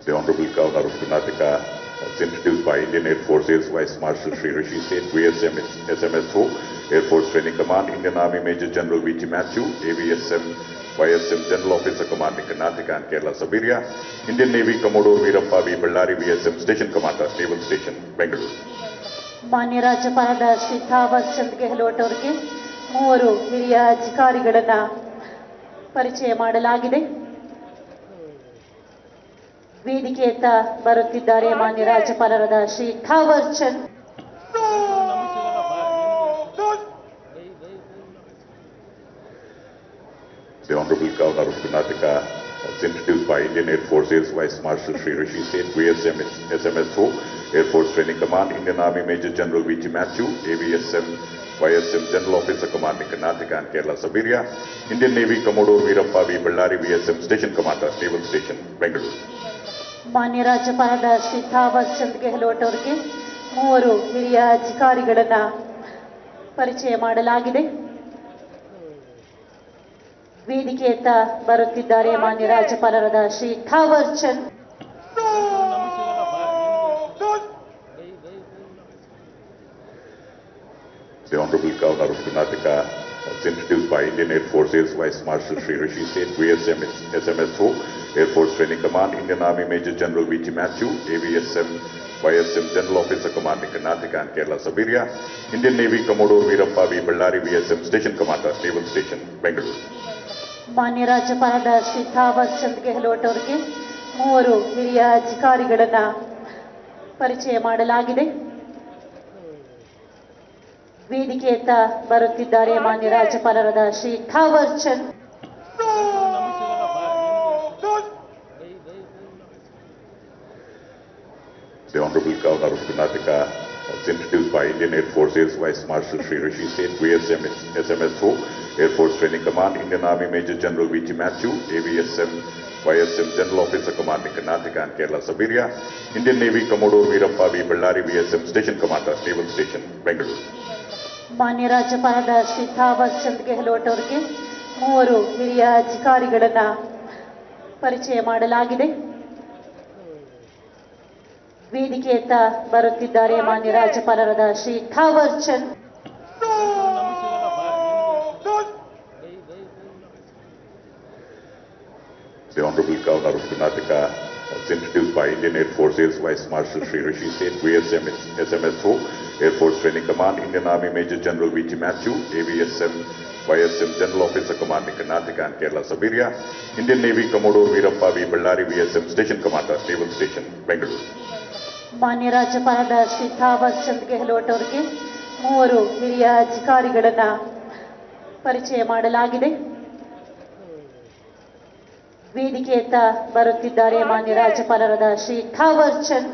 The Honorable Governor of Karnataka is introduced by Indian Air Force Air Vice Marshal Sri Rishi Seth, VSM SMSO, Air Force Training Command, Indian Army Major General V.G. Matthew, AVSM, YSM General Officer Commanding Karnataka and Kerala Sabiria, Indian Navy Commodore Veerappa V. Ballari, VSM Station Commander, Naval Station, Bengaluru. ಮಾನ್ಯ ರಾಜ್ಯಪಾಲರ ಶ್ರೀ ಥಾವರ್ ಚಂದ್ ಗೆಹ್ಲೋಟ್ ಅವರಿಗೆ ಮೂವರು ಹಿರಿಯ ಅಧಿಕಾರಿಗಳನ್ನ ಪರಿಚಯ ಮಾಡಲಾಗಿದೆ. ವೇದಿಕೆಯತ್ತ ಬರುತ್ತಿದ್ದಾರೆ ಮಾನ್ಯ ರಾಜ್ಯಪಾಲರಾದ Shri Thawar Chand. The Honorable Governor of Karnataka is introduced by Indian Air Force Air Vice Marshal Sri Rishi Seth, VSM SMSO, Air Force Training Command, Indian Army Major General V.G. Matthew, AVSM, YSM General Officer Commanding Karnataka and Kerala Sabiria, Indian Navy Commodore Veerappa V. Ballari, VSM Station Commander, Naval Station, Bengaluru. ಮಾನ್ಯ ರಾಜ್ಯಪಾಲರಾದ ಶ್ರೀ ಥಾವರ್ ಚಂದ್ ಗೆಹ್ಲೋಟ್ ಅವರಿಗೆ ಮೂವರು ಹಿರಿಯ ಅಧಿಕಾರಿಗಳನ್ನ ಪರಿಚಯ ಮಾಡಲಾಗಿದೆ. ವೇದಿಕೆಯತ್ತ ಬರುತ್ತಿದ್ದಾರೆ ಮಾನ್ಯ ರಾಜ್ಯಪಾಲರಾದ Shri Thawar Chand. The Honorable Governor of Karnataka is introduced by Indian Air Force Air Vice Marshal Sri Rishi Seth, VSM SMSO, Air Force Training Command, Indian Army Major General V.G. Matthew, AVSM, YSM General Officer Commanding Karnataka and Kerala Sabiria, Indian Navy Commodore Veerappa V. Ballari, VSM Station Commander, Naval Station, Bengaluru. ಮಾನ್ಯ ರಾಜ್ಯಪಾಲರಾದ ಶ್ರೀ ಥಾವರ್ ಚಂದ್ ಗೆಹ್ಲೋಟ್ ಅವರಿಗೆ ಮೂವರು ಹಿರಿಯ ಅಧಿಕಾರಿಗಳನ್ನ ಪರಿಚಯ ಮಾಡಲಾಗಿದೆ. ವೇದಿಕೆಯತ್ತ ಬರುತ್ತಿದ್ದಾರೆ ಮಾನ್ಯ ರಾಜ್ಯಪಾಲರಾದ Shri Thawar Chand. The Honorable Governor of Karnataka is introduced by Indian Air Force Air Vice Marshal Sri Rishi Seth, VSM SMSO, Air Force Training Command, Indian Army Major General V.G. Matthew, AVSM, YSM General Officer Commanding Karnataka and Kerala Sabiria, Indian Navy Commodore Veerappa V. Ballari, VSM Station Commander, Naval Station, Bengaluru. ಮಾನ್ಯ ರಾಜ್ಯಪಾಲರಾದ ಶ್ರೀ ಥಾವರ್ ಚಂದ್ ಗೆಹ್ಲೋಟ್ ಅವರಿಗೆ ಮೂವರು ಹಿರಿಯ ಅಧಿಕಾರಿಗಳನ್ನ ಪರಿಚಯ ಮಾಡಲಾಗಿದೆ. ವೇದಿಕೆಯತ್ತ ಬರುತ್ತಿದ್ದಾರೆ ಮಾನ್ಯ ರಾಜ್ಯಪಾಲರಾದ Shri Thawar Chand. The Honorable Governor of Karnataka is introduced by Indian Air Force Air Vice Marshal Sri Rishi Seth, VSM SMSO, Air Force Training Command, Indian Army Major General V.G. Matthew, AVSM, YSM General Officer Commanding Karnataka and Kerala Sabiria, Indian Navy Commodore Veerappa V. Ballari, VSM Station Commander, Naval Station, Bengaluru. ಮಾನ್ಯ ರಾಜ್ಯಪಾಲರಾದ ಶ್ರೀ ಥಾವರ್ ಚಂದ್ ಗೆಹ್ಲೋಟ್ ಅವರಿಗೆ ಮೂವರು ಹಿರಿಯ ಅಧಿಕಾರಿಗಳನ್ನ ಪರಿಚಯ ಮಾಡಲಾಗಿದೆ. ವೇದಿಕೆಯತ್ತ ಬರುತ್ತಿದ್ದಾರೆ ಮಾನ್ಯ ರಾಜ್ಯಪಾಲರಾದ ಶ್ರೀ ಥಾವರ್ ಚಂದ್.